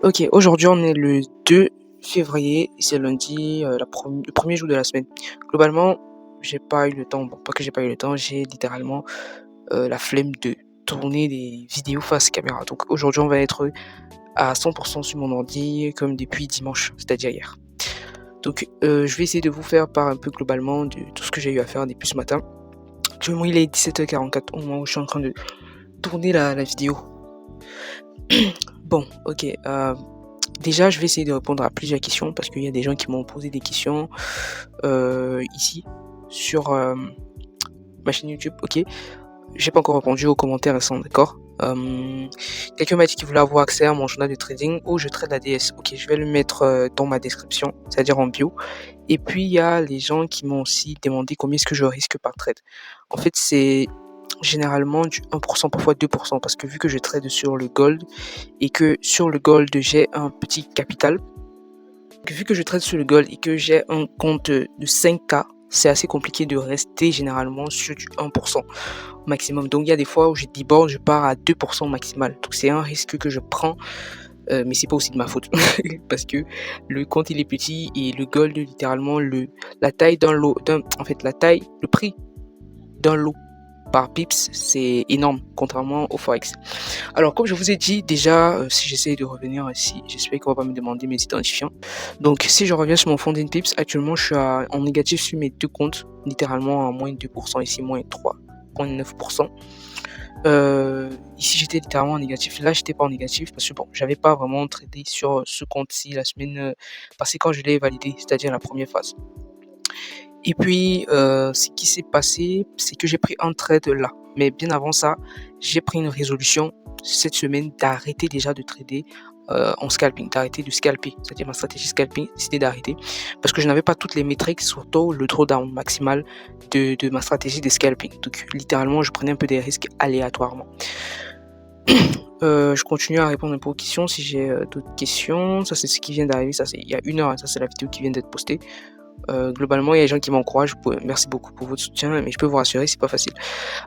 Ok, aujourd'hui on est le 2 février, c'est lundi, le premier jour de la semaine. Globalement, j'ai pas eu le temps, bon, pas que j'ai pas eu le temps, j'ai littéralement la flemme de tourner des vidéos face caméra. Donc aujourd'hui on va être à 100% sur mon ordi comme depuis dimanche, c'est-à-dire hier. Donc je vais essayer de vous faire part un peu globalement de tout ce que j'ai eu à faire depuis ce matin. Actuellement il est 17h44 au moment où je suis en train de tourner la vidéo. Bon, ok. Déjà, je vais essayer de répondre à plusieurs questions parce qu'il y a des gens qui m'ont posé des questions ici sur ma chaîne YouTube. Ok, j'ai pas encore répondu aux commentaires récents, d'accord. Quelqu'un m'a dit qu'il voulait avoir accès à mon journal de trading où je trade la DS. Ok, je vais le mettre dans ma description, c'est-à-dire en bio. Et puis il y a les gens qui m'ont aussi demandé combien est-ce que je risque par trade. En fait, c'est généralement du 1%, parfois 2%, parce que vu que je trade sur le gold et que sur le gold j'ai un petit capital, vu que je trade sur le gold et que j'ai un compte de 5K, c'est assez compliqué de rester généralement sur du 1% maximum. Donc il y a des fois où j'ai déborde, je pars à 2% maximal. Donc c'est un risque que je prends, mais c'est pas aussi de ma faute parce que le compte il est petit et le gold littéralement la taille d'un lot, en fait le prix d'un lot par pips, c'est énorme, contrairement au Forex. Alors, comme je vous ai dit déjà, si j'essaie de revenir ici, j'espère qu'on va pas me demander mes identifiants. Donc, si je reviens sur mon fond pips, actuellement, je suis en négatif sur mes deux comptes, littéralement à moins de 2%, ici moins 3,9%. Ici, j'étais littéralement en négatif. Là, j'étais pas en négatif parce que bon, j'avais pas vraiment tradé sur ce compte-ci la semaine passée quand je l'ai validé, c'est-à-dire la première phase. Et puis, ce qui s'est passé, c'est que j'ai pris un trade là. Mais bien avant ça, j'ai pris une résolution cette semaine d'arrêter déjà de trader en scalping, d'arrêter de scalper. C'est-à-dire ma stratégie scalping, c'était d'arrêter. Parce que je n'avais pas toutes les métriques, surtout le drawdown maximal de ma stratégie de scalping. Donc, littéralement, je prenais un peu des risques aléatoirement. Je continue à répondre un peu aux questions si j'ai d'autres questions. Ça, c'est ce qui vient d'arriver. Ça, c'est il y a 1 heure. Ça, c'est la vidéo qui vient d'être postée. Globalement, il y a des gens qui m'encouragent. Merci beaucoup pour votre soutien, mais je peux vous rassurer, c'est pas facile.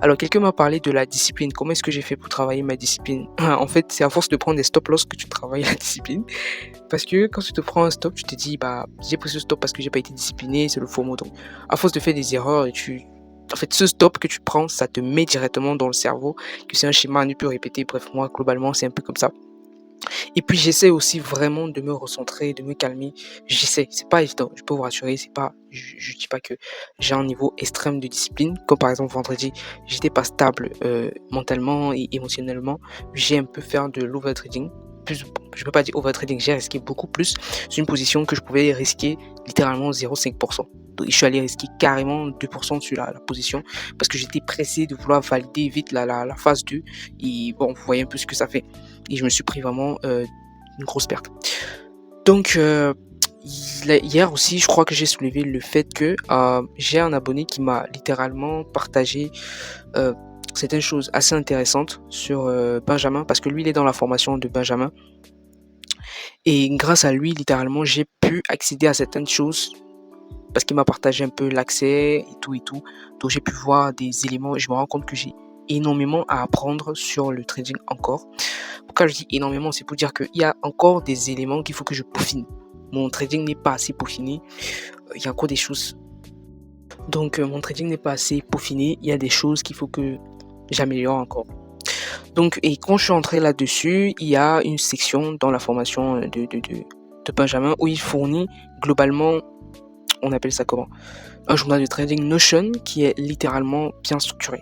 Alors, quelqu'un m'a parlé de la discipline. Comment est-ce que j'ai fait pour travailler ma discipline? En fait, c'est à force de prendre des stop loss que tu travailles la discipline. Parce que quand tu te prends un stop, tu te dis, bah, j'ai pris ce stop parce que j'ai pas été discipliné, c'est le faux mot. Donc, à force de faire des erreurs en fait, ce stop que tu prends, ça te met directement dans le cerveau que c'est un schéma à ne plus répéter. Bref, moi, globalement, c'est un peu comme ça. Et puis j'essaie aussi vraiment de me recentrer, de me calmer. J'essaie, c'est pas évident, je peux vous rassurer, c'est pas, je dis pas que j'ai un niveau extrême de discipline, comme par exemple vendredi, j'étais pas stable mentalement et émotionnellement. J'ai un peu fait de l'overtrading. Plus, je peux pas dire overtrading, j'ai risqué beaucoup plus. C'est une position que je pouvais risquer littéralement 0,5%. Donc je suis allé risquer carrément 2% sur la position parce que j'étais pressé de vouloir valider vite la phase 2. Et bon, vous voyez un peu ce que ça fait. Et je me suis pris vraiment une grosse perte. Donc hier aussi, je crois que j'ai soulevé le fait que j'ai un abonné qui m'a littéralement partagé certaines choses assez intéressantes sur Benjamin, parce que lui, il est dans la formation de Benjamin. Et grâce à lui, littéralement, j'ai pu accéder à certaines choses parce qu'il m'a partagé un peu l'accès et tout et tout. Donc j'ai pu voir des éléments et je me rends compte que j'ai énormément à apprendre sur le trading encore. Pourquoi je dis énormément, c'est pour dire qu'il y a encore des éléments qu'il faut que je peaufine. Mon trading n'est pas assez peaufiné. Il y a encore des choses. Donc mon trading n'est pas assez peaufiné. Il y a des choses qu'il faut que j'améliore encore. Donc, et quand je suis entré là-dessus, il y a une section dans la formation de Benjamin où il fournit globalement, on appelle ça comment? Un journal de trading Notion qui est littéralement bien structuré.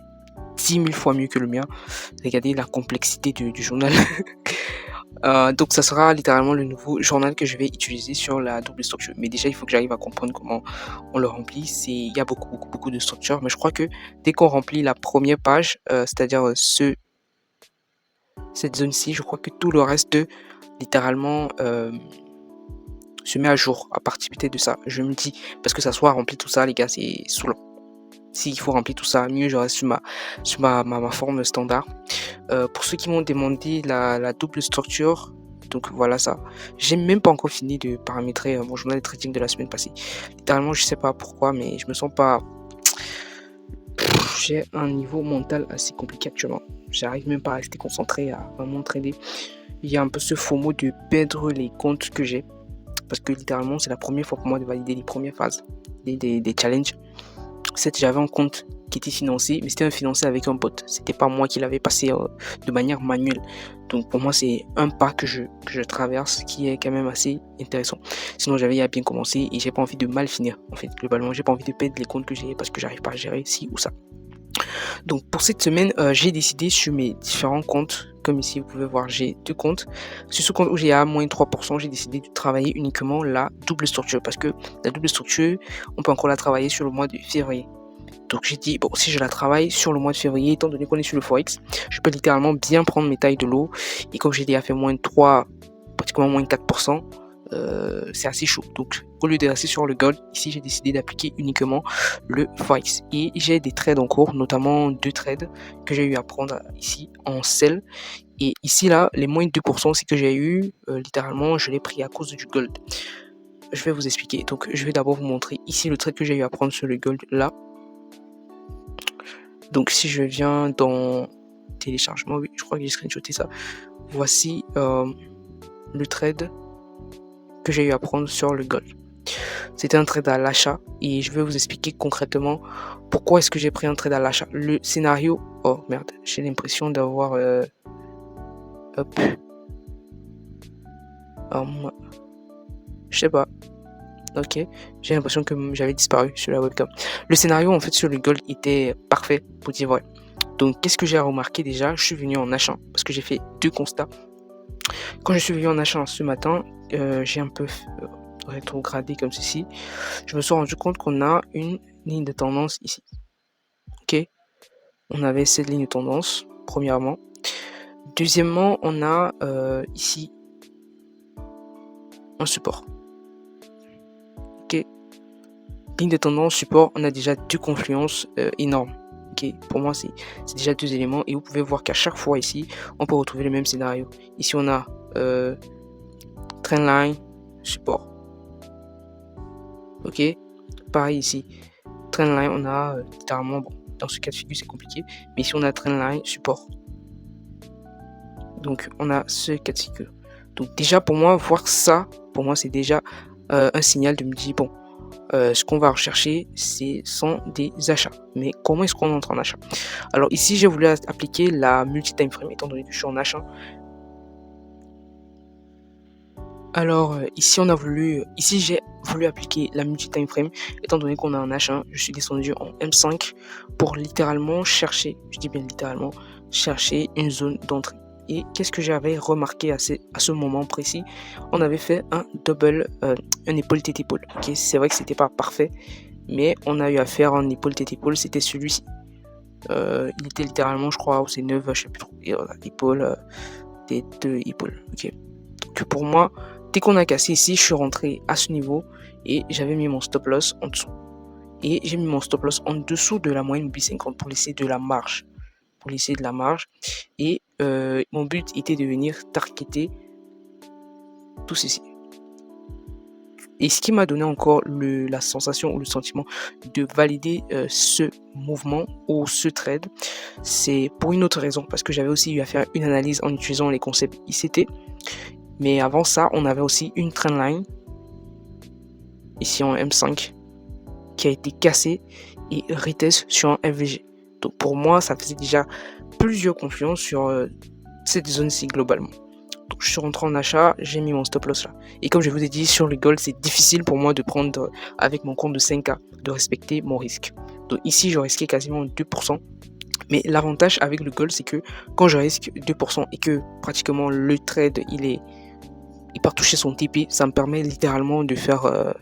10 000 fois mieux que le mien. Regardez la complexité du journal. Donc ça sera littéralement le nouveau journal que je vais utiliser sur la double structure. Mais déjà, il faut que j'arrive à comprendre comment on le remplit. Il y a beaucoup de structures. Mais je crois que dès qu'on remplit la première page, c'est-à-dire cette zone-ci, je crois que tout le reste, littéralement, se met à jour à partir peut-être de ça. Je me dis, parce que ça soit rempli tout ça, les gars, c'est saoulant. S'il faut remplir tout ça, mieux je reste sur ma forme standard. Pour ceux qui m'ont demandé la double structure, donc voilà ça. J'ai même pas encore fini de paramétrer mon journal de trading de la semaine passée. Littéralement, je sais pas pourquoi, mais je me sens pas. J'ai un niveau mental assez compliqué actuellement. J'arrive même pas à rester concentré à vraiment trader. il y a un peu ce FOMO de perdre les comptes que j'ai. Parce que littéralement, c'est la première fois pour moi de valider les premières phases des challenges. Certes, j'avais un compte qui était financé, mais c'était un financé avec un pote. C'était pas moi qui l'avais passé de manière manuelle. Donc pour moi, c'est un pas que je traverse qui est quand même assez intéressant. Sinon, j'avais à bien commencé et j'ai pas envie de mal finir. En fait, globalement, j'ai pas envie de perdre les comptes que j'ai parce que j'arrive pas à gérer ci ou ça. Donc pour cette semaine, j'ai décidé sur mes différents comptes, comme ici vous pouvez voir, j'ai 2 comptes. Sur ce compte où j'ai à moins 3%, j'ai décidé de travailler uniquement la double structure parce que la double structure, on peut encore la travailler sur le mois de février. Donc j'ai dit, bon, si je la travaille sur le mois de février, étant donné qu'on est sur le Forex, je peux littéralement bien prendre mes tailles de l'eau. Et comme j'ai déjà fait moins 3, pratiquement moins 4%, c'est assez chaud. Donc au lieu de rester sur le gold, ici j'ai décidé d'appliquer uniquement le Forex. Et j'ai des trades en cours, notamment 2 trades que j'ai eu à prendre ici en sell. Et ici là, les moins 2%, c'est que j'ai eu, littéralement, je l'ai pris à cause du gold. Je vais vous expliquer. Donc je vais d'abord vous montrer ici le trade que j'ai eu à prendre sur le gold là. Donc si je viens dans téléchargement, oui, je crois que j'ai screenshoté ça. Voici le trade que j'ai eu à prendre sur le gold. C'était un trade à l'achat et je vais vous expliquer concrètement pourquoi est-ce que j'ai pris un trade à l'achat. Le scénario, oh merde, j'ai l'impression d'avoir hop, je sais pas. Ok, j'ai l'impression que j'avais disparu sur la webcam. Le scénario en fait sur le gold était parfait pour dire vrai. Donc qu'est-ce que j'ai remarqué déjà? Je suis venu en achat parce que j'ai fait 2 constats. Quand je suis venu en achat ce matin, j'ai un peu rétrogradé comme ceci. Je me suis rendu compte qu'on a une ligne de tendance ici. Ok, on avait cette ligne de tendance premièrement. Deuxièmement, on a ici un support. Ok, ligne de tendance, support, on a déjà 2 confluences énormes. Okay. Pour moi, c'est déjà 2 éléments et vous pouvez voir qu'à chaque fois ici, on peut retrouver le même scénario. Ici, on a trendline, support. Ok, pareil ici. Trendline, on a littéralement, bon, dans ce cas de figure, c'est compliqué, mais ici, on a trendline, support. Donc, on a ce cas de figure. Donc, déjà, pour moi, voir ça, pour moi, c'est déjà un signal de me dire, bon, ce qu'on va rechercher, ce sont des achats. Mais comment est-ce qu'on entre en achat? Alors ici, j'ai voulu appliquer la multi-time frame, étant donné que je suis en achat. Alors ici, j'ai voulu appliquer la multi-time frame, étant donné qu'on a un achat. Je suis descendu en M5 pour littéralement chercher, je dis bien littéralement, chercher une zone d'entrée. Et qu'est-ce que j'avais remarqué à ce moment précis? On avait fait un double, un épaule tête épaule. Okay, c'est vrai que c'était pas parfait, mais on a eu à faire un épaule tête épaule. C'était celui-ci. Il était littéralement, je crois, c'est 9, je sais plus trop. Et voilà, épaule, tête, épaule. Ok. Donc pour moi, dès qu'on a cassé ici, je suis rentré à ce niveau et j'avais mis mon stop loss en dessous. Et j'ai mis mon stop loss en dessous de la moyenne B50 pour laisser de la marge. Et mon but était de venir targeter tout ceci. Et ce qui m'a donné encore la sensation ou le sentiment de valider ce mouvement ou ce trade, c'est pour une autre raison, parce que j'avais aussi eu à faire une analyse en utilisant les concepts ICT. Mais avant ça, on avait aussi une trendline, ici en M5, qui a été cassée et retest sur un FVG. Donc pour moi, ça faisait déjà plusieurs confluences sur cette zone-ci globalement. Donc je suis rentré en achat, j'ai mis mon stop loss là. Et comme je vous ai dit, sur le gold, c'est difficile pour moi de prendre avec mon compte de 5K, de respecter mon risque. Donc ici, je risquais quasiment 2%. Mais l'avantage avec le gold, c'est que quand je risque 2% et que pratiquement le trade, il part toucher son TP, ça me permet littéralement de faire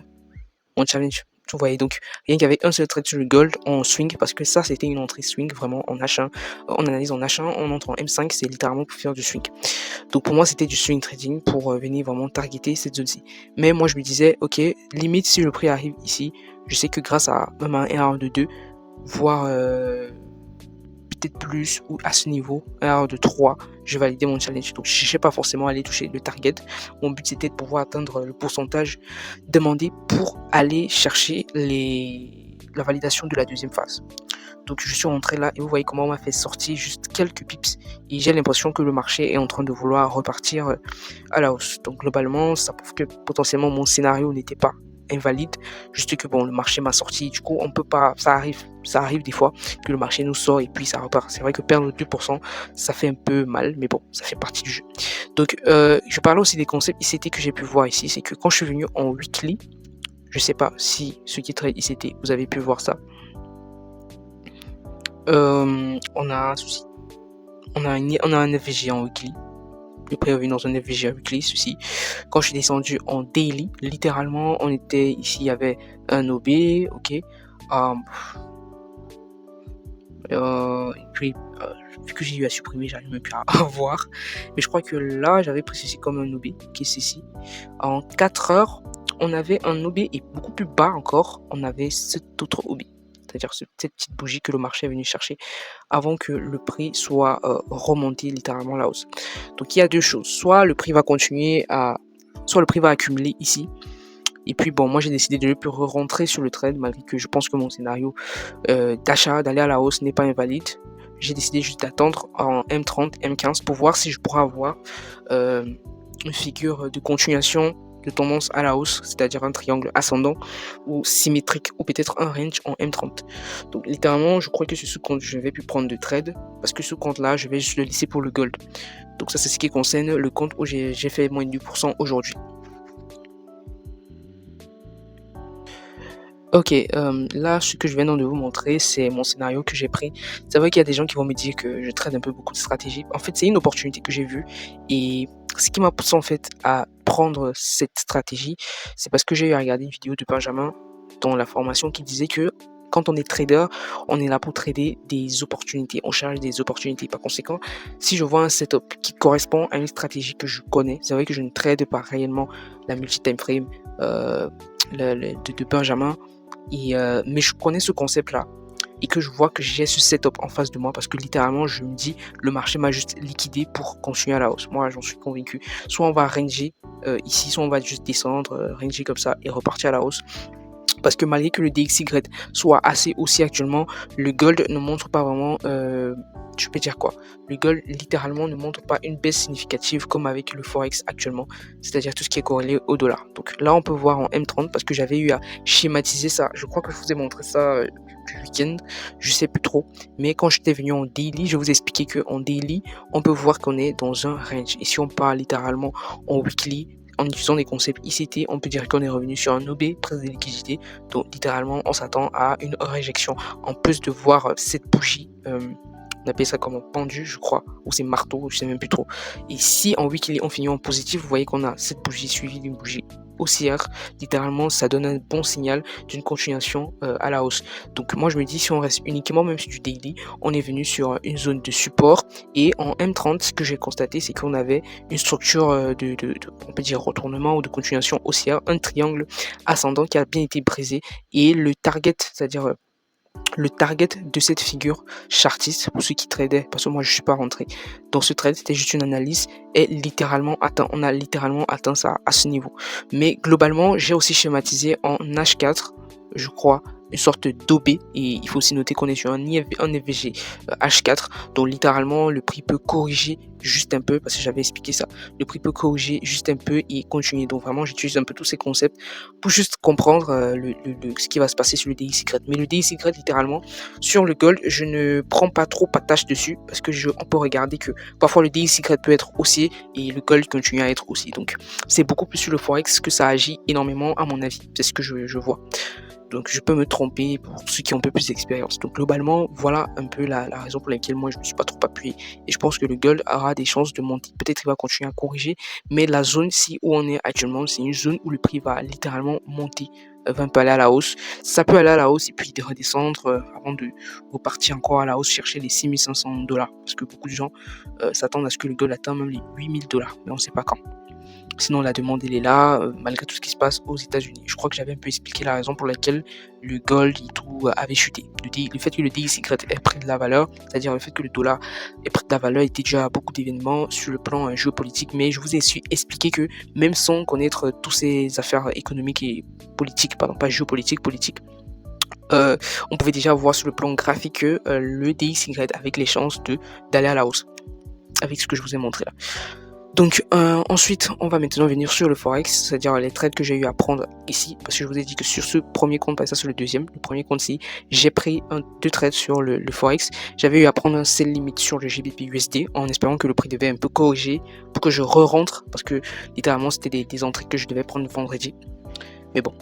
mon challenge. Vous voyez, donc rien qu'avec un seul trade sur le gold en swing, parce que ça c'était une entrée swing vraiment en H1, en analyse en H1, on entre en M5, c'est littéralement pour faire du swing. Donc pour moi c'était du swing trading pour venir vraiment targeter cette zone-ci. Mais moi je me disais, ok, limite si le prix arrive ici, je sais que grâce à même un erreur de 2, voire peut-être plus, ou à ce niveau, erreur de 3, je validais mon challenge. Donc je ne cherchais pas forcément à aller toucher le target. Mon but c'était de pouvoir atteindre le pourcentage demandé pour aller chercher la validation de la deuxième phase. Donc je suis rentré là et vous voyez comment on m'a fait sortir juste quelques pips et j'ai l'impression que le marché est en train de vouloir repartir à la hausse. Donc globalement, ça prouve que potentiellement mon scénario n'était pas invalide, juste que bon, le marché m'a sorti, du coup on peut pas, ça arrive des fois que le marché nous sort et puis ça repart. C'est vrai que perdre 2%, ça fait un peu mal, mais bon, ça fait partie du jeu. Donc je parlais aussi des concepts ICT que j'ai pu voir ici, c'est que quand je suis venu en weekly, je sais pas si ceux qui traitent ICT, vous avez pu voir ça. On a un souci. On a un FVG en weekly. Le prix est revenu dans un FVG en weekly, ceci. Quand je suis descendu en daily, littéralement, on était ici, il y avait un OB, ok. Et puis, vu que j'ai eu à supprimer, j'arrive même plus à voir. Mais je crois que là, j'avais pris ceci comme un OB, qui est ceci. En 4 heures, on avait un OB et beaucoup plus bas encore, on avait cet autre OB. C'est-à-dire cette petite bougie que le marché est venu chercher avant que le prix soit remonté littéralement à la hausse. Donc il y a deux choses, soit le prix va accumuler ici, et puis bon, moi j'ai décidé de ne plus rentrer sur le trade malgré que je pense que mon scénario d'achat, d'aller à la hausse n'est pas invalide. J'ai décidé juste d'attendre en M30, M15 pour voir si je pourrais avoir une figure de continuation de tendance à la hausse, c'est-à-dire un triangle ascendant ou symétrique ou peut-être un range en M30. Donc littéralement, je crois que c'est ce compte je vais plus prendre de trade parce que ce compte-là, je vais juste le laisser pour le gold. Donc ça, c'est ce qui concerne le compte où j'ai fait moins de 10% aujourd'hui. Ok, là, ce que je viens de vous montrer, c'est mon scénario que j'ai pris. C'est vrai qu'il y a des gens qui vont me dire que je trade un peu beaucoup de stratégie. En fait, c'est une opportunité que j'ai vue et ce qui m'a poussé en fait à prendre cette stratégie, c'est parce que j'ai eu à regarder une vidéo de Benjamin dans la formation qui disait que quand on est trader, on est là pour trader des opportunités. On cherche des opportunités. Par conséquent, si je vois un setup qui correspond à une stratégie que je connais, c'est vrai que je ne trade pas réellement la multi-time frame de Benjamin. Mais je connais ce concept-là et que je vois que j'ai ce setup en face de moi parce que littéralement, je me dis, le marché m'a juste liquidé pour continuer à la hausse. Moi, j'en suis convaincu. Soit on va ranger ici, soit on va juste descendre, ranger comme ça et repartir à la hausse. Parce que malgré que le DXY soit assez haussier actuellement, le gold ne montre pas vraiment, je peux dire quoi, le gold littéralement ne montre pas une baisse significative comme avec le Forex actuellement, c'est-à-dire tout ce qui est corrélé au dollar. Donc là, on peut voir en M30 parce que j'avais eu à schématiser ça. Je crois que je vous ai montré ça du week-end, je sais plus trop. Mais quand j'étais venu en daily, je vous ai expliqué qu'en daily, on peut voir qu'on est dans un range. Et si on parle littéralement en weekly, en utilisant des concepts ICT, on peut dire qu'on est revenu sur un OB, prise de liquidité. Donc littéralement, on s'attend à une réjection. En plus de voir cette bougie, on appelle ça comme un pendu, je crois, ou c'est marteau, je sais même plus trop. Et si en weekly on finit en positif, vous voyez qu'on a cette bougie suivie d'une bougie haussière. Littéralement, ça donne un bon signal d'une continuation à la hausse. Donc moi je me dis, si on reste uniquement même sur du daily, on est venu sur une zone de support. Et en M30, ce que j'ai constaté, c'est qu'on avait une structure on peut dire retournement ou de continuation haussière, un triangle ascendant qui a bien été brisé. Et le target, c'est-à-dire le target de cette figure chartiste, pour ceux qui tradaient, parce que moi je suis pas rentré dans ce trade, c'était juste une analyse, est littéralement atteint. On a littéralement atteint ça à ce niveau. Mais globalement, j'ai aussi schématisé en H4, je crois, une sorte d'OB, et il faut aussi noter qu'on est sur un FVG H4, donc littéralement le prix peut corriger juste un peu, parce que j'avais expliqué ça, le prix peut corriger juste un peu et continuer. Donc vraiment j'utilise un peu tous ces concepts pour juste comprendre ce qui va se passer sur le DXY. Mais le DXY littéralement sur le gold, je ne prends pas trop attache dessus parce que on peut regarder que parfois le DXY peut être haussier et le gold continue à être haussier. Donc c'est beaucoup plus sur le Forex que ça agit énormément à mon avis, c'est ce que je vois. Donc je peux me tromper pour ceux qui ont un peu plus d'expérience. Donc globalement, voilà un peu la raison pour laquelle moi je ne me suis pas trop appuyé. Et je pense que le gold aura des chances de monter. Peut-être qu'il va continuer à corriger, mais la zone où on est actuellement, c'est une zone où le prix va littéralement monter, va un peu aller à la hausse. Ça peut aller à la hausse et puis redescendre avant de repartir encore à la hausse, chercher les 6500 $. Parce que beaucoup de gens s'attendent à ce que le gold atteigne même les 8000 $. Mais on ne sait pas quand. Sinon, la demande, elle est là, malgré tout ce qui se passe aux États-Unis. Je crois que j'avais un peu expliqué la raison pour laquelle le gold et tout avait chuté. Le fait que le DXY ait pris de la valeur, c'est-à-dire le fait que le dollar ait pris de la valeur, était déjà beaucoup d'événements sur le plan géopolitique. Mais je vous ai expliqué que même sans connaître toutes ces affaires économiques et politiques, pardon, pas géopolitiques, politiques, on pouvait déjà voir sur le plan graphique que le DXY avait les chances d'aller à la hausse, avec ce que je vous ai montré là. Donc ensuite, on va maintenant venir sur le Forex, c'est-à-dire les trades que j'ai eu à prendre ici, parce que je vous ai dit que sur ce premier compte, pas ça sur le deuxième, le premier compte-ci, j'ai pris deux trades sur le Forex. J'avais eu à prendre un sell limit sur le GBP USD en espérant que le prix devait un peu corriger pour que je re-rentre, parce que littéralement c'était des entrées que je devais prendre vendredi. Mais bon.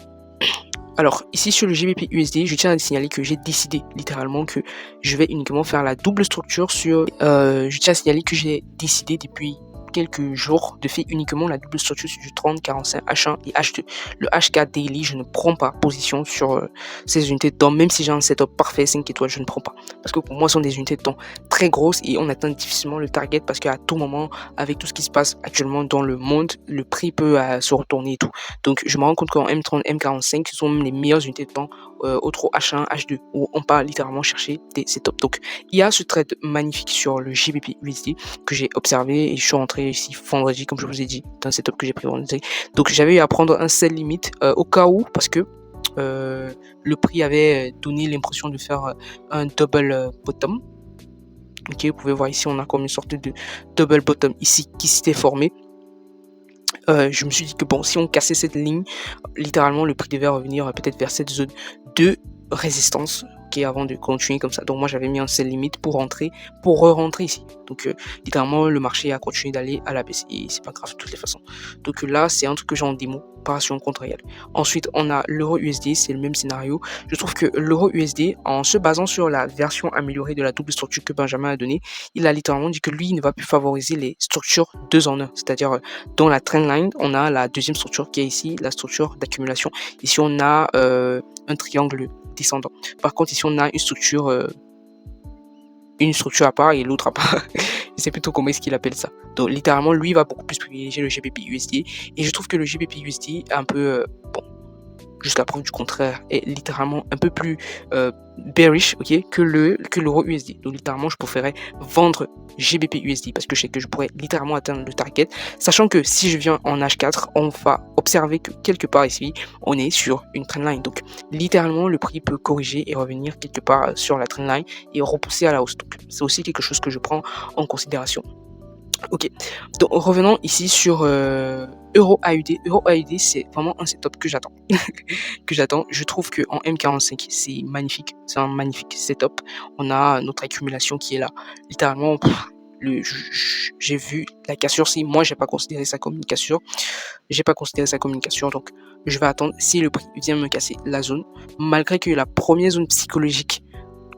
Alors ici sur le GBP USD, je tiens à signaler que j'ai décidé littéralement que je vais uniquement faire la double structure sur... je tiens à signaler que j'ai décidé depuis quelques jours de faire uniquement la double structure sur du 30, 45, H1 et H2. Le H4 daily, je ne prends pas position sur ces unités de temps, même si j'ai un setup parfait 5 étoiles, je ne prends pas. Parce que pour moi, ce sont des unités de temps très grosses et on atteint difficilement le target parce qu'à tout moment, avec tout ce qui se passe actuellement dans le monde, le prix peut se retourner et tout. Donc, je me rends compte qu'en M30, M45, ce sont même les meilleures unités de temps autre H1, H2, où on part littéralement chercher des setups. Donc, il y a ce trade magnifique sur le GBP USD que j'ai observé et je suis rentré ici vendredi, comme je vous ai dit, dans un setup que j'ai pris vendredi. Donc, j'avais eu à prendre un sell limit au cas où, parce que le prix avait donné l'impression de faire un double bottom. Ok, vous pouvez voir ici, on a comme une sorte de double bottom ici qui s'était formé. Je me suis dit que bon, si on cassait cette ligne, littéralement le prix devait revenir peut-être vers cette zone de résistance, ok, avant de continuer comme ça. Donc moi j'avais mis un sell limit pour rentrer, pour re-rentrer ici. Donc littéralement le marché a continué d'aller à la baisse et c'est pas grave de toutes les façons. Donc là c'est un truc que j'ai en démo, pas sur un compte réel. Ensuite on a l'euro USD, c'est le même scénario. Je trouve que l'euro USD, en se basant sur la version améliorée de la double structure que Benjamin a donnée, il a littéralement dit que lui il ne va plus favoriser les structures 2 en 1, c'est-à-dire dans la trendline, on a la deuxième structure qui est ici, la structure d'accumulation. Ici, on a un triangle descendant. Par contre, ici, on a une structure à part et l'autre à part. Je sais plutôt comment est-ce qu'il appelle ça. Donc, littéralement, lui, il va beaucoup plus privilégier le GBP USD. Et je trouve que le GBP USD est un peu... bon, jusqu'à preuve du contraire, est littéralement un peu plus bearish, ok, que l'euro USD. Donc littéralement, je préférais vendre GBP USD parce que je sais que je pourrais littéralement atteindre le target, sachant que si je viens en H4, on va observer que quelque part ici, on est sur une trendline. Donc littéralement, le prix peut corriger et revenir quelque part sur la trendline et repousser à la hausse. Donc c'est aussi quelque chose que je prends en considération. Ok, donc revenons ici sur Euro AUD. Euro AUD, c'est vraiment un setup que j'attends. Je trouve qu'en M45, c'est magnifique. C'est un magnifique setup. On a notre accumulation qui est là. Littéralement, j'ai vu la cassure. Si moi, j'ai pas considéré ça comme une cassure. Donc je vais attendre si le prix vient me casser la zone. Malgré que la première zone psychologique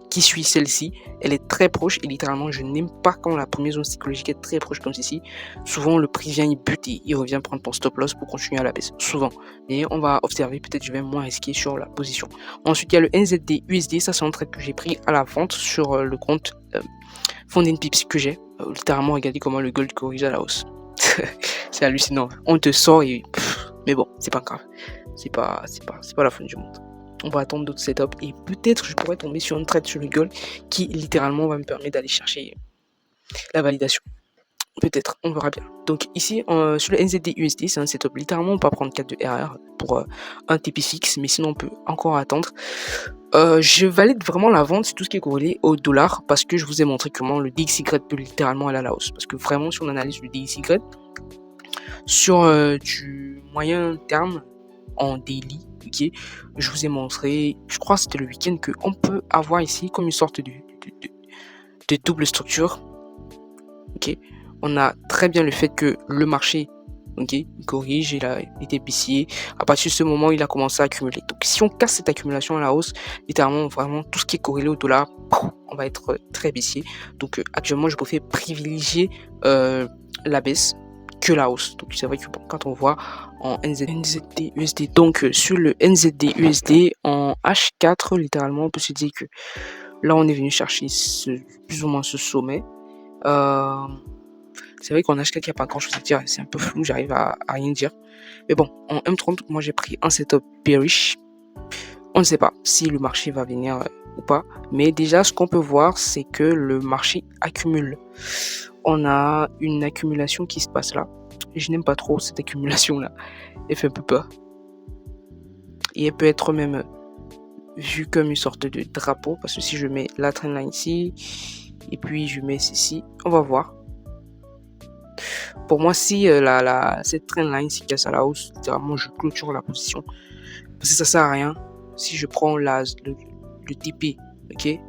qui suit celle-ci, elle est très proche et littéralement je n'aime pas quand la première zone psychologique est très proche comme ceci. Souvent le prix vient y buter, il revient prendre ton stop loss pour continuer à la baisse, souvent. Mais on va observer, peut-être je vais moins risquer sur la position. Ensuite il y a le NZD USD, ça c'est un trade que j'ai pris à la vente sur le compte Funding Pips que j'ai. Littéralement regardez comment le gold corrige à la hausse. C'est hallucinant, on te sort et mais bon c'est pas grave, c'est pas la fin du monde. On va attendre d'autres setups et peut-être je pourrais tomber sur une trade sur le gold qui littéralement va me permettre d'aller chercher la validation. Peut-être, on verra bien. Donc ici, sur le NZD USD, c'est un setup. Littéralement, on peut prendre 4 de RR pour un TP fixe, mais sinon on peut encore attendre. Je valide vraiment la vente sur tout ce qui est corrélé au dollar parce que je vous ai montré comment le DXY peut littéralement aller à la hausse. Parce que vraiment, si on analyse le DXY, sur du moyen terme, en daily, ok, je vous ai montré, je crois que c'était le week-end, qu'on peut avoir ici comme une sorte de double structure, ok. On a très bien le fait que le marché, ok, il corrige, il a été baissier, à partir de ce moment il a commencé à accumuler. Donc si on casse cette accumulation à la hausse, littéralement vraiment tout ce qui est corrélé au dollar, on va être très baissier. Donc actuellement je préfère privilégier la baisse que la hausse. Donc c'est vrai que bon, quand on voit en NZD USD, donc sur le NZD USD en H4, littéralement on peut se dire que là on est venu chercher plus ou moins ce sommet. C'est vrai qu'en H4 il n'y a pas grand chose à dire, c'est un peu flou, j'arrive à rien dire. Mais bon, en M30 moi j'ai pris un setup bearish. On ne sait pas si le marché va venir ou pas, mais déjà ce qu'on peut voir c'est que le marché accumule. On a une accumulation qui se passe là. Et je n'aime pas trop cette accumulation là. Elle fait un peu peur. Et elle peut être même vu comme une sorte de drapeau, parce que si je mets la trendline ici, et puis je mets ceci, on va voir. Pour moi, si cette trendline s'y casse à la hausse, littéralement, je clôture la position. Parce que ça sert à rien. Si je prends le TP, ok.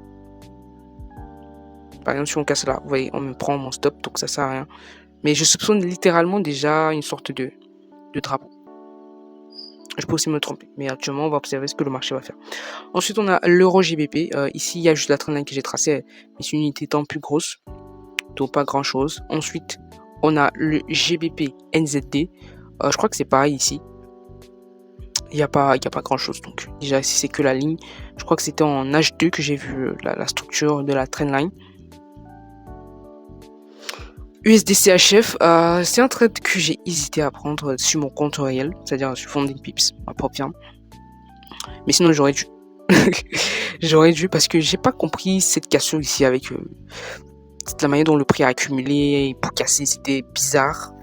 Par exemple, si on casse là, vous voyez, on me prend mon stop, donc ça sert à rien. Mais je soupçonne littéralement déjà une sorte de drapeau. Je peux aussi me tromper, mais actuellement, on va observer ce que le marché va faire. Ensuite, on a l'euro GBP. Ici, il y a juste la trendline que j'ai tracée, mais c'est une unité temps plus grosse, donc pas grand chose. Ensuite, on a le GBP NZD. Je crois que c'est pareil ici. Il n'y a pas grand chose. Donc, déjà, ici, c'est que la ligne. Je crois que c'était en H2 que j'ai vu la structure de la trendline. USDCHF, c'est un trade que j'ai hésité à prendre sur mon compte réel, c'est-à-dire sur Funding Pips, ma propre firme. Mais sinon, j'aurais dû. J'aurais dû parce que j'ai pas compris cette cassure ici avec la manière dont le prix a accumulé pour casser, c'était bizarre.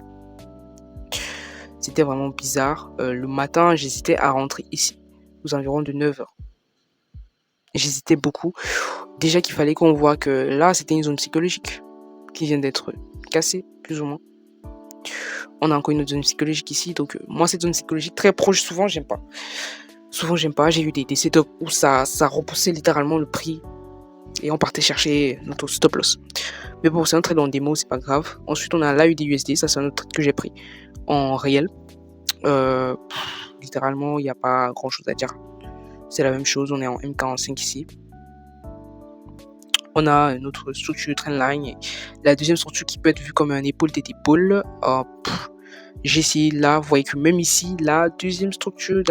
C'était vraiment bizarre. Le matin, j'hésitais à rentrer ici, aux environs de 9h. J'hésitais beaucoup. Déjà qu'il fallait qu'on voit que là, c'était une zone psychologique qui vient d'être cassée, plus ou moins. On a encore une autre zone psychologique ici. Donc, moi, cette zone psychologique très proche, souvent, j'aime pas. J'ai eu des setups où ça repoussait littéralement le prix et on partait chercher notre stop loss. Mais bon, c'est un trade en démo, c'est pas grave. Ensuite, on a l'AUD-USD, ça c'est un autre trade que j'ai pris en réel. Littéralement, il n'y a pas grand chose à dire. C'est la même chose, on est en M45 ici. On a notre structure trendline. Et la deuxième structure qui peut être vue comme un épaule tête épaule. J'ai essayé là, vous voyez que même ici, la deuxième structure,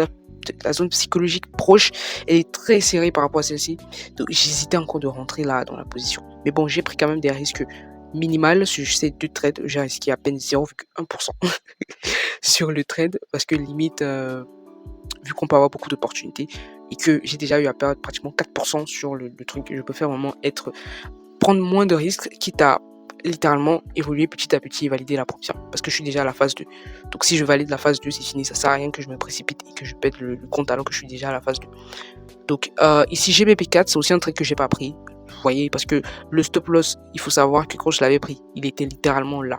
la zone psychologique proche, elle est très serrée par rapport à celle-ci. Donc j'hésitais encore de rentrer là dans la position. Mais bon, j'ai pris quand même des risques minimales sur ces deux trades. J'ai risqué à peine 0,1% sur le trade parce que limite, vu qu'on peut avoir beaucoup d'opportunités et que j'ai déjà eu à perdre pratiquement 4% sur le truc, je peux faire vraiment prendre moins de risques, quitte à littéralement évoluer petit à petit et valider la première parce que je suis déjà à la phase 2. Donc si je valide la phase 2, c'est fini, ça sert à rien que je me précipite et que je pète le compte alors que je suis déjà à la phase 2. Donc ici GBP4, c'est aussi un trade que j'ai pas pris, vous voyez, parce que le stop loss, il faut savoir que quand je l'avais pris, il était littéralement là.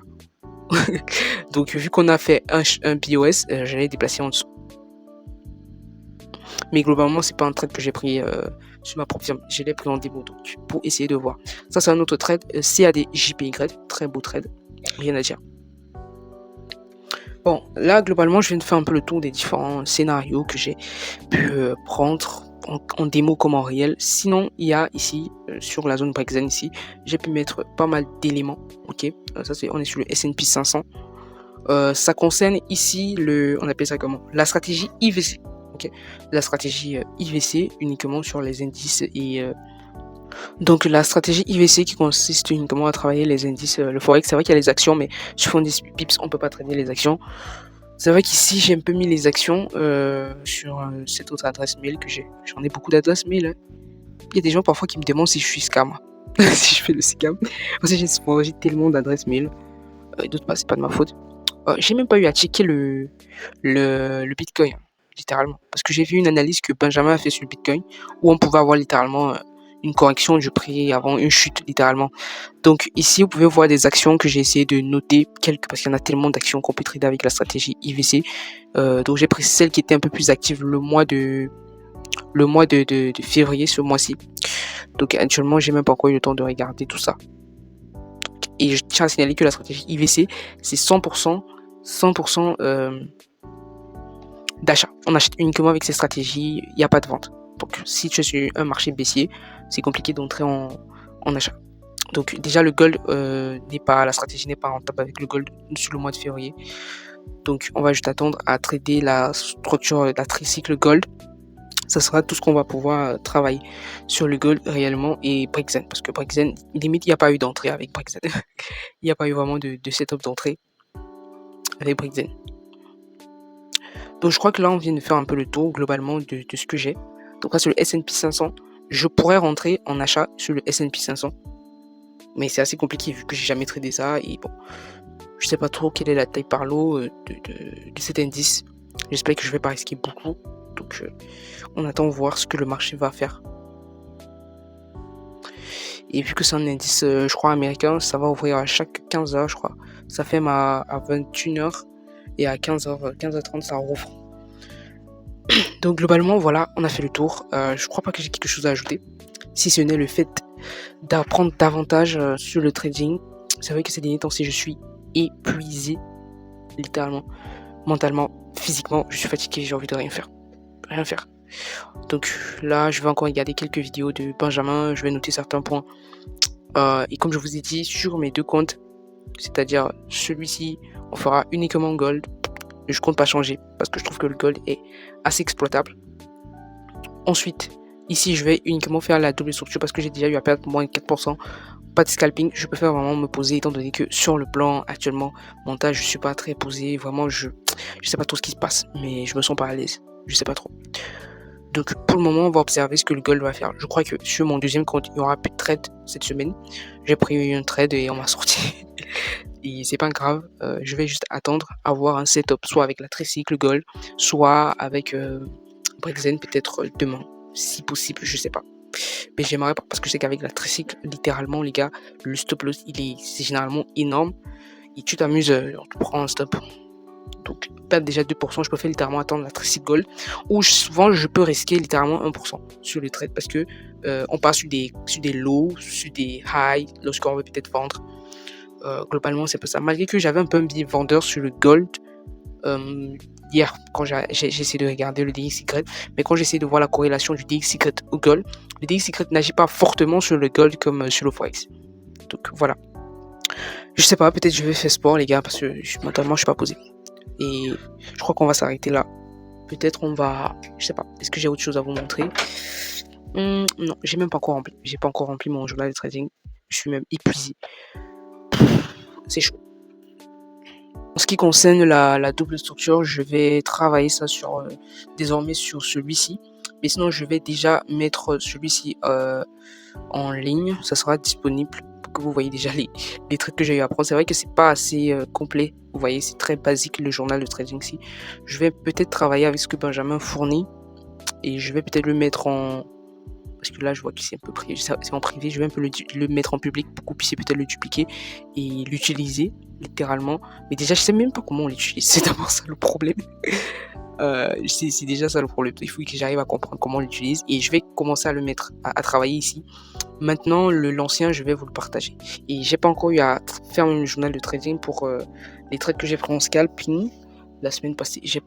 Donc vu qu'on a fait un BOS, j'allais déplacer en dessous. Mais globalement, c'est pas un trade que j'ai pris sur ma propre firme. Je l'ai pris en démo donc pour essayer de voir. Ça, c'est un autre trade. CAD-JPY, très beau trade. Rien à dire. Bon, là, globalement, je viens de faire un peu le tour des différents scénarios que j'ai pu prendre en démo comme en réel. Sinon, il y a ici, sur la zone Brexen ici, j'ai pu mettre pas mal d'éléments. Ok, ça c'est, on est sur le S&P 500. Ça concerne ici on appelle ça comment? La stratégie IVC. Okay. La stratégie IVC uniquement sur les indices et donc la stratégie IVC qui consiste uniquement à travailler les indices, le forex. C'est vrai qu'il y a les actions, mais sur Funding Pips on peut pas trader les actions. C'est vrai qu'ici j'ai un peu mis les actions sur cette autre adresse mail que j'ai. J'en ai beaucoup d'adresses mail. Hein. Il y a des gens parfois qui me demandent si je suis scam, si je fais le scam. Parce que j'ai tellement d'adresses mail. D'autres pas, c'est pas de ma faute. J'ai même pas eu à checker le Bitcoin. Littéralement. Parce que j'ai vu une analyse que Benjamin a fait sur le Bitcoin où on pouvait avoir littéralement une correction du prix avant une chute littéralement. Donc ici vous pouvez voir des actions que j'ai essayé de noter parce qu'il y en a tellement d'actions qu'on peut trader avec la stratégie IVC. Donc j'ai pris celle qui était un peu plus active le mois de février, ce mois-ci. Donc actuellement j'ai même pas encore eu le temps de regarder tout ça. Et je tiens à signaler que la stratégie IVC c'est 100% d'achat. On achète uniquement avec ces stratégies, il n'y a pas de vente. Donc si tu es sur un marché baissier, c'est compliqué d'entrer en achat. Donc déjà le gold la stratégie n'est pas rentable avec le gold sur le mois de février. Donc on va juste attendre à trader la structure, la tricycle gold. Ça sera tout ce qu'on va pouvoir travailler sur le gold réellement et Brexen. Parce que Brexen, limite, il n'y a pas eu d'entrée avec Brexen. Il n'y a pas eu vraiment de setup d'entrée avec Brexen. Donc je crois que là on vient de faire un peu le tour globalement de ce que j'ai. Donc là sur le S&P 500, je pourrais rentrer en achat sur le S&P 500. Mais c'est assez compliqué vu que j'ai jamais tradé ça. Et bon, je sais pas trop quelle est la taille par lot de cet indice. J'espère que je vais pas risquer beaucoup. Donc on attend voir ce que le marché va faire. Et vu que c'est un indice, je crois américain, ça va ouvrir à chaque 15h, je crois. Ça ferme à 21h et à 15h30, ça rouvre. Donc globalement, voilà, on a fait le tour. Je crois pas que j'ai quelque chose à ajouter, si ce n'est le fait d'apprendre davantage sur le trading. C'est vrai que ces derniers temps-ci, je suis épuisé, littéralement, mentalement, physiquement. Je suis fatigué, j'ai envie de rien faire. Rien faire. Donc là, je vais encore regarder quelques vidéos de Benjamin, je vais noter certains points. Et comme je vous ai dit, sur mes deux comptes, c'est-à-dire celui-ci, on fera uniquement gold. Je compte pas changer parce que je trouve que le gold est assez exploitable. Ensuite, ici, je vais uniquement faire la double structure parce que j'ai déjà eu à perdre moins de 4%. Pas de scalping, je préfère vraiment me poser étant donné que sur le plan actuellement mental, je suis pas très posé. Vraiment, je sais pas trop ce qui se passe, mais je me sens pas à l'aise. Je sais pas trop. Donc pour le moment, on va observer ce que le gold va faire. Je crois que sur mon deuxième compte, il y aura plus de trade cette semaine. J'ai pris un trade et on m'a sorti. Et c'est pas grave, je vais juste attendre avoir un setup soit avec la tricycle gold, soit avec Brexen peut-être demain, si possible, je sais pas. Mais j'aimerais pas parce que je sais qu'avec la tricycle, littéralement les gars, le stop loss c'est généralement énorme. Et tu t'amuses, on te prend un stop. Donc perdre déjà 2%, je préfère littéralement attendre la tricycle gold. Ou souvent je peux risquer littéralement 1% sur les trades parce que on part sur des lows, sur des highs lorsqu'on veut peut-être vendre. Globalement c'est pas ça. Malgré que j'avais un peu un biais vendeur sur le gold hier quand j'ai essayé de regarder le DX Secret, mais quand j'ai essayé de voir la corrélation du DX Secret au gold, le DX Secret n'agit pas fortement sur le gold comme sur le Forex. Donc voilà. Je sais pas, peut-être je vais faire sport les gars parce que mentalement je suis pas posé. Et je crois qu'on va s'arrêter là. Peut-être on va... Je sais pas. Est-ce que j'ai autre chose à vous montrer? Non, j'ai même pas encore rempli. J'ai pas encore rempli mon journal de trading. Je suis même épuisé. C'est chaud. En ce qui concerne la double structure, je vais travailler ça désormais sur celui-ci. Mais sinon, je vais déjà mettre celui-ci en ligne. Ça sera disponible pour que vous voyez déjà les trucs que j'ai eu à prendre. C'est vrai que c'est pas assez complet. Vous voyez, c'est très basique le journal de trading ici. Je vais peut-être travailler avec ce que Benjamin fournit. Et je vais peut-être le mettre en... Parce que là, je vois que c'est un peu privé, c'est en privé. Je vais un peu le mettre en public pour que vous puissiez peut-être le dupliquer et l'utiliser, littéralement. Mais déjà, je sais même pas comment on l'utilise. C'est d'abord ça le problème. C'est déjà ça le problème. Il faut que j'arrive à comprendre comment on l'utilise. Et je vais commencer à le mettre, à travailler ici. Maintenant, l'ancien, je vais vous le partager. Et j'ai pas encore eu à faire un journal de trading pour les trades que j'ai pris en scalping la semaine passée. Je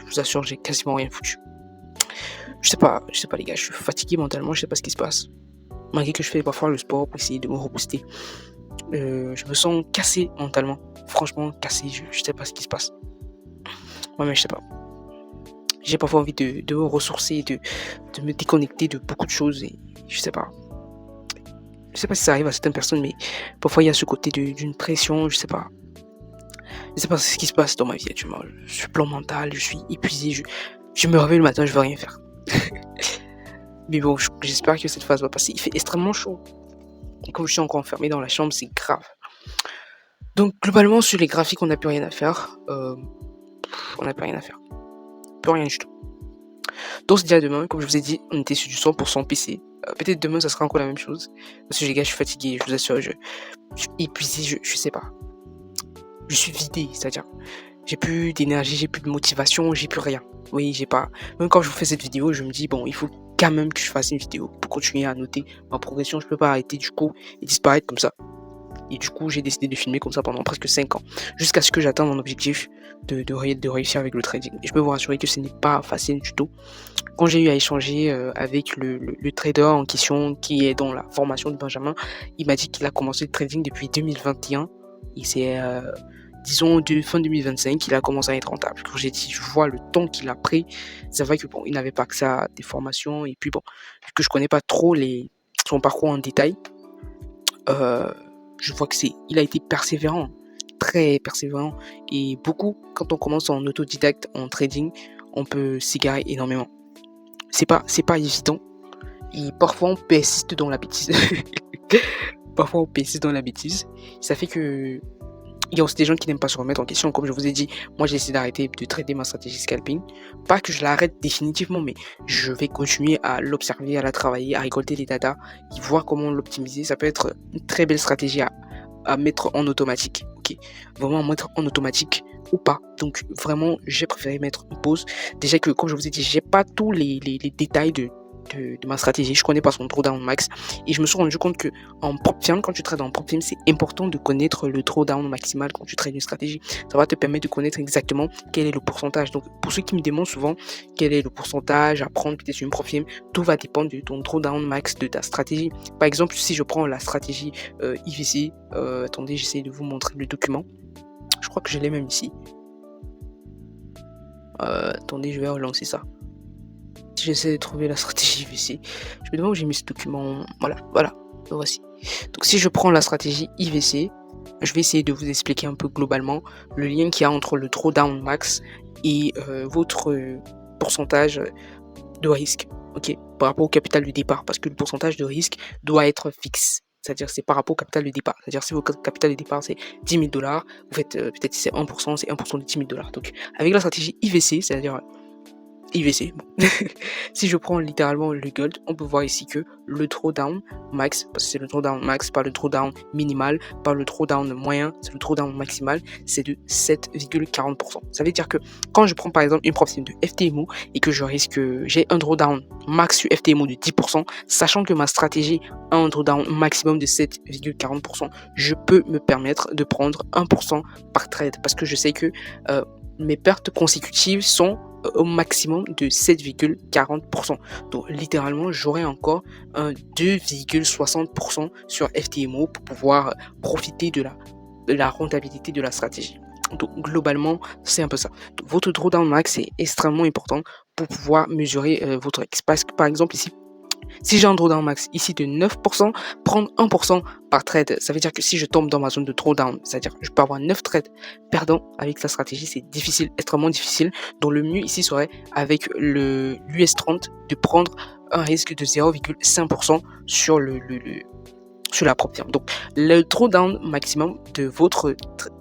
vous assure, j'ai quasiment rien foutu. Je sais pas les gars, je suis fatigué mentalement, je sais pas ce qui se passe. Malgré que je fais parfois le sport pour essayer de me rebooster. Je me sens cassé mentalement. Franchement, cassé, je sais pas ce qui se passe. Moi-même, je sais pas. J'ai parfois envie de me ressourcer, de me déconnecter de beaucoup de choses et je sais pas. Je sais pas si ça arrive à certaines personnes, mais parfois il y a ce côté d'une pression, je sais pas. Je sais pas ce qui se passe dans ma vie actuellement. Je suis plan mental, je suis épuisé, je me réveille le matin, je veux rien faire. Mais bon, j'espère que cette phase va passer. Il fait extrêmement chaud. Et comme je suis encore enfermé dans la chambre, c'est grave. Donc globalement, sur les graphiques, on n'a plus rien à faire. On n'a plus rien à faire. Plus rien du tout. Donc c'est déjà demain, comme je vous ai dit, on était sur du 100% PC. Peut-être demain, ça sera encore la même chose. Parce que les gars, je suis fatigué, je vous assure, je suis épuisé, je sais pas. Je suis vidé, c'est-à-dire, j'ai plus d'énergie, j'ai plus de motivation, j'ai plus rien. Oui, j'ai pas. Même quand je vous fais cette vidéo, je me dis, bon, il faut quand même que je fasse une vidéo pour continuer à noter ma progression. Je peux pas arrêter du coup et disparaître comme ça. Et du coup, j'ai décidé de filmer comme ça pendant presque 5 ans. Jusqu'à ce que j'atteigne mon objectif de réussir avec le trading. Et je peux vous rassurer que ce n'est pas facile du tout. Quand j'ai eu à échanger avec le trader en question qui est dans la formation de Benjamin, il m'a dit qu'il a commencé le trading depuis 2021. Et c'est, disons, de fin 2025 qu'il a commencé à être rentable. Quand j'ai dit, je vois le temps qu'il a pris, c'est vrai que bon, il n'avait pas accès à des formations. Et puis bon, vu que je connais pas trop son parcours en détail, je vois que il a été persévérant, très persévérant. Et beaucoup, quand on commence en autodidacte, en trading, on peut s'égarer énormément. C'est pas évident. Et parfois, on persiste dans la bêtise. Ça fait que Il y a aussi des gens qui n'aiment pas se remettre en question. Comme je vous ai dit, moi j'ai décidé d'arrêter de trader ma stratégie scalping. Pas que je l'arrête définitivement, mais je vais continuer à l'observer, à la travailler, à récolter les data, et voir comment l'optimiser. Ça peut être une très belle stratégie à mettre en automatique. Ok, vraiment à mettre en automatique ou pas. Donc vraiment, j'ai préféré mettre une pause. Déjà que, comme je vous ai dit, j'ai pas tous les détails de ma stratégie, je connais pas son drawdown max, et je me suis rendu compte que en prop firm, quand tu trades en prop firm, c'est important de connaître le drawdown maximal quand tu trades une stratégie. Ça va te permettre de connaître exactement quel est le pourcentage. Donc pour ceux qui me demandent souvent quel est le pourcentage à prendre peut-être sur une prop firm, tout va dépendre de ton drawdown max de ta stratégie. Par exemple, si je prends la stratégie IVC, attendez, j'essaie de vous montrer le document. Je crois que je l'ai même ici. Attendez, je vais relancer ça. Si j'essaie de trouver la stratégie IVC, je me demande où j'ai mis ce document. Voilà, le voici. Donc si je prends la stratégie IVC, je vais essayer de vous expliquer un peu globalement le lien qu'il y a entre le drawdown max et votre pourcentage de risque, ok, par rapport au capital de départ, parce que le pourcentage de risque doit être fixe. C'est-à-dire c'est par rapport au capital de départ. C'est-à-dire si votre capital de départ c'est 10 000 $, vous faites peut-être si c'est 1%, c'est 1% de 10 000 $. Donc avec la stratégie IVC, c'est-à-dire IVC. Bon. Si je prends littéralement le gold, on peut voir ici que le drawdown max, parce que c'est le drawdown max, pas le drawdown minimal, pas le drawdown moyen, c'est le drawdown maximal, c'est de 7,40%. Ça veut dire que quand je prends par exemple une prop firm de FTMO et que j'ai un drawdown max sur FTMO de 10%, sachant que ma stratégie a un drawdown maximum de 7,40%, je peux me permettre de prendre 1% par trade parce que je sais que mes pertes consécutives sont au maximum de 7,40%. Donc littéralement, j'aurai encore un 2,60% sur FTMO pour pouvoir profiter de la rentabilité de la stratégie. Donc globalement, c'est un peu ça. Donc, votre drawdown max est extrêmement important pour pouvoir mesurer votre risque. Parce que par exemple ici, si j'ai un drawdown max ici de 9%, prendre 1% par trade, ça veut dire que si je tombe dans ma zone de drawdown, c'est-à-dire que je peux avoir 9 trades perdants avec la stratégie, c'est difficile, extrêmement difficile. Donc le mieux ici serait avec l'US30 de prendre un risque de 0,5% sur sur la prop firm. Donc le drawdown maximum de votre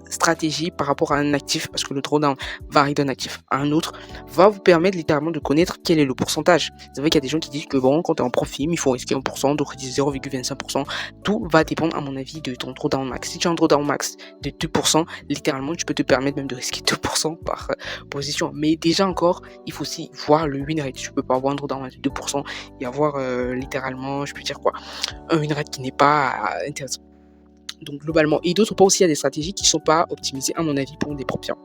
stratégie par rapport à un actif, parce que le drawdown varie d'un actif à un autre, va vous permettre littéralement de connaître quel est le pourcentage. Vous savez qu'il y a des gens qui disent que bon, quand tu es en profit, il faut risquer 1%, d'autres disent 0,25%. Tout va dépendre, à mon avis, de ton drawdown max. Si tu as un drawdown max de 2%, littéralement, tu peux te permettre même de risquer 2% par position. Mais déjà encore, il faut aussi voir le win rate. Tu peux pas avoir un drawdown max de 2% et avoir littéralement, je peux dire quoi, un win rate qui n'est pas intéressant. Donc globalement, et d'autre part aussi, il y a des stratégies qui ne sont pas optimisées à mon avis pour des prop firms.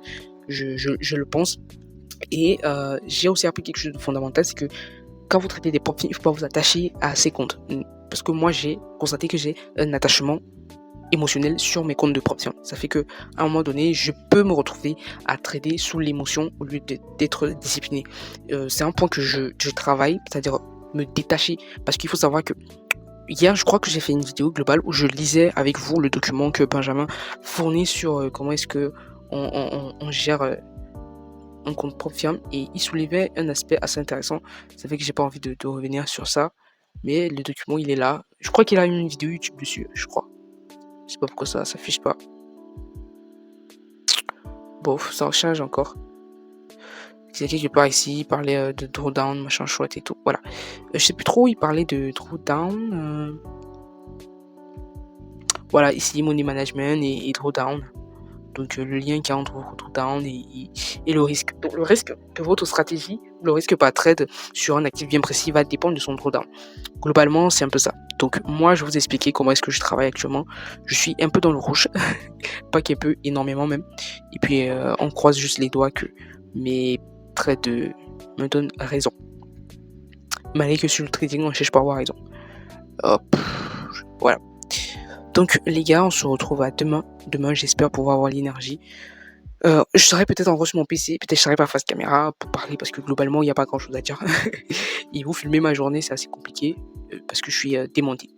Je le pense. Et j'ai aussi appris quelque chose de fondamental, c'est que quand vous traitez des prop firms, il ne faut pas vous attacher à ces comptes. Parce que moi, j'ai constaté que j'ai un attachement émotionnel sur mes comptes de prop firm. Ça fait que à un moment donné, je peux me retrouver à trader sous l'émotion au lieu d'être discipliné. C'est un point que je travaille, c'est-à-dire me détacher. Parce qu'il faut savoir que hier, je crois que j'ai fait une vidéo globale où je lisais avec vous le document que Benjamin fournit sur comment est-ce que on gère un compte prop firm, et il soulevait un aspect assez intéressant. Ça fait que j'ai pas envie de revenir sur ça, mais le document il est là. Je crois qu'il a une vidéo YouTube dessus, je crois. Je sais pas pourquoi ça s'affiche pas. Bon, ça recharge encore. C'est quelque part ici, il parlait de drawdown, machin chouette et tout. Voilà. Je sais plus trop, il parlait de drawdown. Voilà, ici, money management et drawdown. Donc le lien qu'il y a entre drawdown et le risque. Donc le risque de votre stratégie, le risque par trade sur un actif bien précis va dépendre de son drawdown. Globalement, c'est un peu ça. Donc moi, je vais vous expliquer comment est-ce que je travaille actuellement. Je suis un peu dans le rouge, pas qu'un peu, énormément même. Et puis on croise juste les doigts que mes trades me donnent raison. Malgré que sur le trading, on cherche pas à avoir raison. Hop, voilà. Donc les gars, on se retrouve à demain. Demain, j'espère pouvoir avoir l'énergie. Je serai peut-être en gros sur mon PC, peut-être je serai pas face caméra pour parler parce que globalement, il n'y a pas grand chose à dire. Et vous filmer ma journée, c'est assez compliqué parce que je suis démonté.